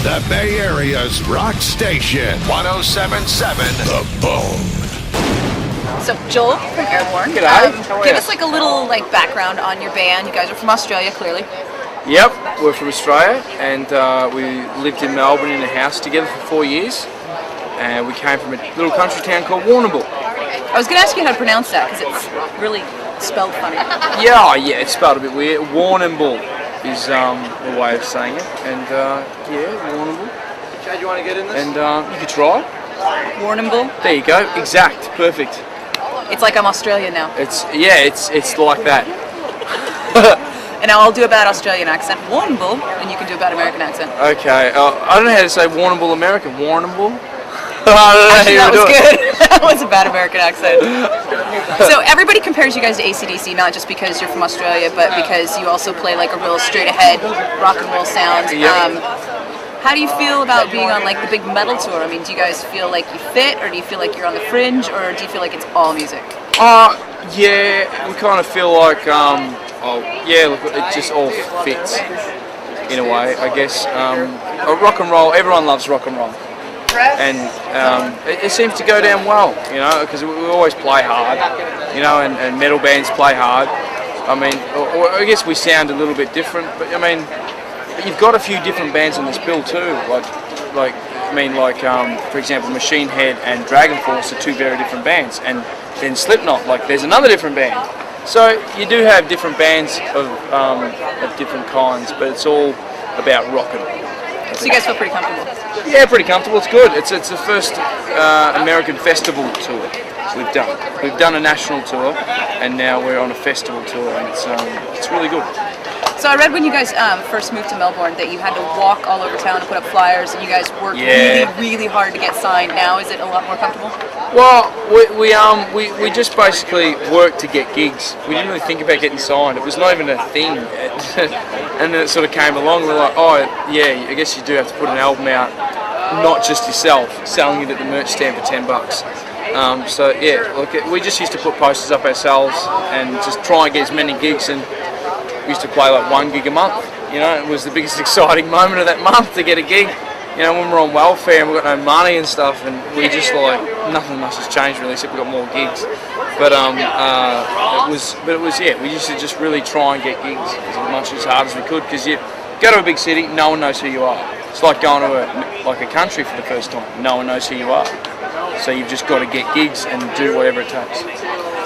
The Bay Area's rock station, 107.7 The Bone. So, Joel from Airbourne. Give us like a little background on your band. You guys are from Australia, clearly. Yep, we're from Australia, and we lived in Melbourne in a house together for 4 years, and we came from a little country town called Warrnambool. I was going to ask you how to pronounce that, because it's really spelled funny. Yeah, it's spelled a bit weird. Warrnambool is the way of saying it, and Warrnambool. Chad, you want to get in this? And you could try. Warrnambool? There you go, exact, perfect. It's like I'm Australian now. It's like that. And now I'll do a bad Australian accent, Warrnambool, and you can do a bad American accent. Okay, I don't know how to say Warrnambool American. Warrnambool? Actually, that was good. That was a bad American accent. So everybody compares you guys to AC/DC, not just because you're from Australia, but because you also play like a real straight-ahead rock and roll sound. Yep. How do you feel about being on like the big metal tour? I mean, do you guys feel like you fit, or do you feel like you're on the fringe, or do you feel like it's all music? Yeah, we kind of feel like, look, it just all fits in a way, I guess. Rock and roll, everyone loves rock and roll. And it seems to go down well, because we always play hard, and metal bands play hard. I mean, I guess we sound a little bit different, but I mean, you've got a few different bands on this bill too, for example, Machine Head and Dragon Force are two very different bands, and then Slipknot, there's another different band. So you do have different bands of different kinds, but it's all about rocking. So you guys feel pretty comfortable? Yeah, pretty comfortable. It's good. It's the first American festival tour we've done. We've done a national tour, and now we're on a festival tour, and it's really good. So I read when you guys first moved to Melbourne that you had to walk all over town and put up flyers, and you guys worked really, really hard to get signed. Now is it a lot more comfortable? Well, we just basically worked to get gigs. We didn't really think about getting signed. It was not even a thing. And then it sort of came along. We're like, I guess you do have to put an album out, not just yourself, selling it at the merch stand for $10. We just used to put posters up ourselves and just try and get as many gigs, and we used to play like 1 gig a month. It was the biggest exciting moment of that month to get a gig. When we're on welfare and we've got no money and stuff, and we just nothing much has changed really, except we've got more gigs. But we used to just really try and get gigs as hard as we could, because you go to a big city, no one knows who you are. It's like going to a country for the first time, no one knows who you are. So you've just got to get gigs and do whatever it takes.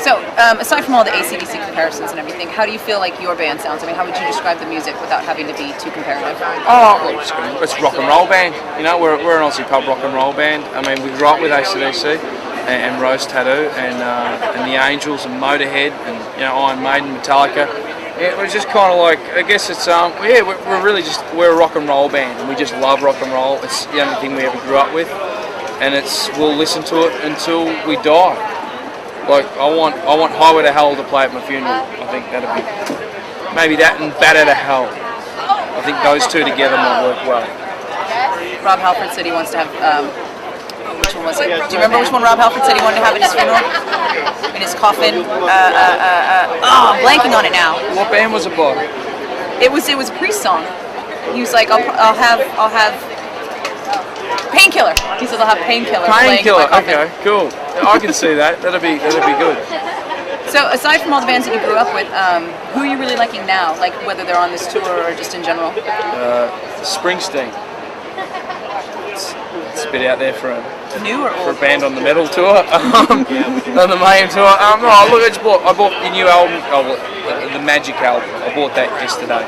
So, aside from all the AC/DC comparisons and everything, how do you feel like your band sounds? I mean, how would you describe the music without having to be too comparative? It's a rock and roll band. We're an Aussie pub rock and roll band. I mean, we grew up with AC/DC and Rose Tattoo and the Angels and Motorhead and Iron Maiden, Metallica. Yeah, we're just kind of like, I guess it's we're a rock and roll band, and we just love rock and roll. It's the only thing we ever grew up with, and we'll listen to it until we die. Like, I want Highway to Hell to play at my funeral. I think that'd be maybe that and Bat Out of Hell. I think those two together might work well. Rob Halford said he wants to have. Which one was it? Do you remember which one Rob Halford said he wanted to have at his funeral? In his coffin. I'm blanking on it now. What band was it by? It was a Priest song. He was like, I'll have Painkiller. He says I'll have Painkiller. Painkiller. Okay, cool. I can see that. That'd be good. So aside from all the bands that you grew up with, who are you really liking now? Like whether they're on this tour or just in general? Springsteen. It's a bit out there for a new or old? For a band on the metal tour, on the Mayhem tour. I bought the new album, the Magic album. I bought that yesterday,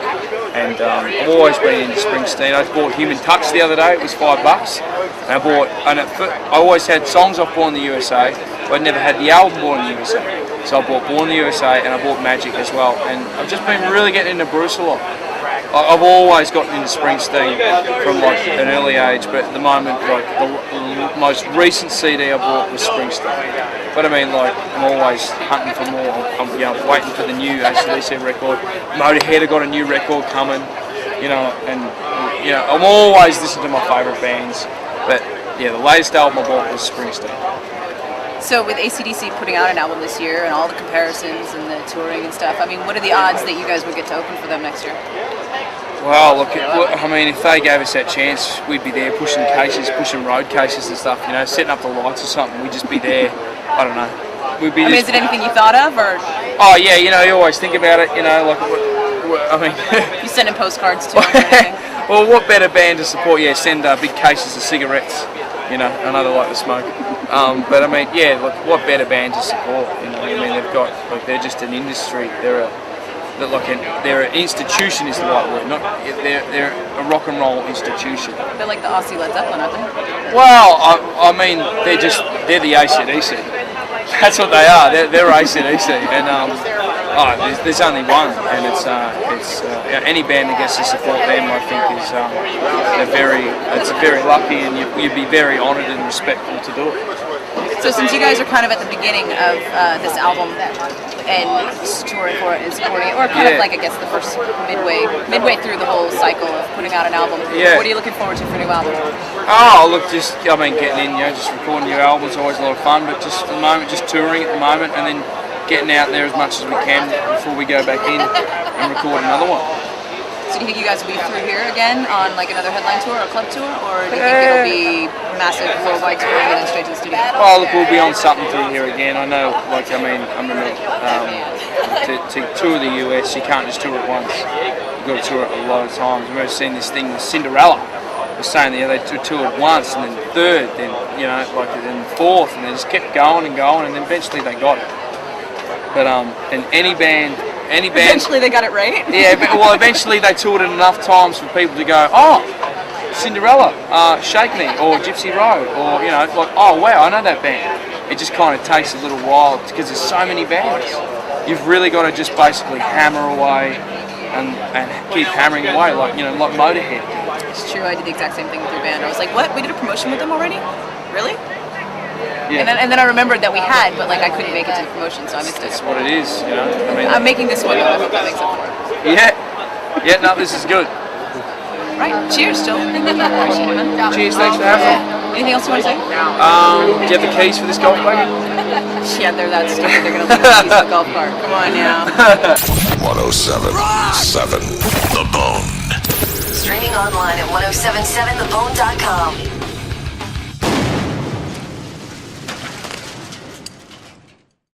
and I've always been into Springsteen. I bought Human Touch the other day. It was $5, and I always had songs off Born in the USA, but I'd never had the album Born in the USA. So I bought Born in the USA, and I bought Magic as well. And I've just been really getting into Bruce a lot. I've always gotten into Springsteen from an early age, but at the moment, the most recent CD I bought was Springsteen. But I mean, I'm always hunting for more. I'm waiting for the new AC/DC record. Motorhead have got a new record coming, I'm always listening to my favourite bands. But the latest album I bought was Springsteen. So with AC/DC putting out an album this year and all the comparisons and the touring and stuff, I mean, what are the odds that you guys would get to open for them next year? Well, look, I mean, if they gave us that chance, we'd be there pushing cases, pushing road cases and stuff, you know, setting up the lights or something. We'd just be there. I don't know. We'd be. I mean, is it anything you thought of, or? Oh yeah, you know, you always think about it. You know, like, I mean. You send in postcards too. Or anything? Well, what better band to support? Yeah, send big cases of cigarettes. You know, I know they like to smoke. But I mean, yeah, look, what better band to support? You know, I mean, they've got, like, they're just an industry. They're an institution is the right word. They're a rock and roll institution. They're like the Aussie Led Zeppelin, aren't they? Well, I mean, they're the AC/DC. That's what they are. They're AC/DC, and there's only one, and it's any band that gets to support them, I think, is it's very lucky, and you'd be very honoured and respectful to do it. So since you guys are kind of at the beginning of this album and touring for it and supporting it, or kind of like, I guess, the first midway through the whole cycle of putting out an album, what are you looking forward to for a new album? Oh, look, getting in, you know, just recording new albums is always a lot of fun, but just at the moment, just touring at the moment, and then getting out there as much as we can before we go back in and record another one. So do you think you guys will be through here again on like another headline tour or club tour, or do you think it'll be massive worldwide touring and then straight to the studio? Oh, look, we'll be on something through here again. I know, like, I mean, I remember to tour the US, you can't just tour it once. You've got to tour it a lot of times. I remember seeing this thing with Cinderella. Was saying that they toured once, and then third, then, you know, like, then fourth, and they just kept going and going, and then eventually they got it. But and any band. Eventually they got it right? Yeah, but, well, eventually they toured it enough times for people to go, oh, Cinderella, Shake Me, or Gypsy Road, or, you know, like, oh wow, I know that band. It just kind of takes a little while because there's so many bands. You've really got to just basically hammer away and keep hammering away, like, you know, like Motorhead. It's true, I did the exact same thing with your band. I was like, what? We did a promotion with them already? Really? Yeah. And then I remembered that we had, but like I couldn't make it to the promotion, so I missed it. That's what it is, you know. I mean, I'm making this one, I hope that makes up for it. Yeah, no, this is good. Right, cheers, Joel. Appreciate it, man. Cheers, thanks for having me. Anything else you want to say? Do you have the keys for this golf wagon? Yeah, they're that stupid, they're gonna leave the keys in the golf cart. Come on now. 107.7 The Bone. Streaming online at 1077thebone.com.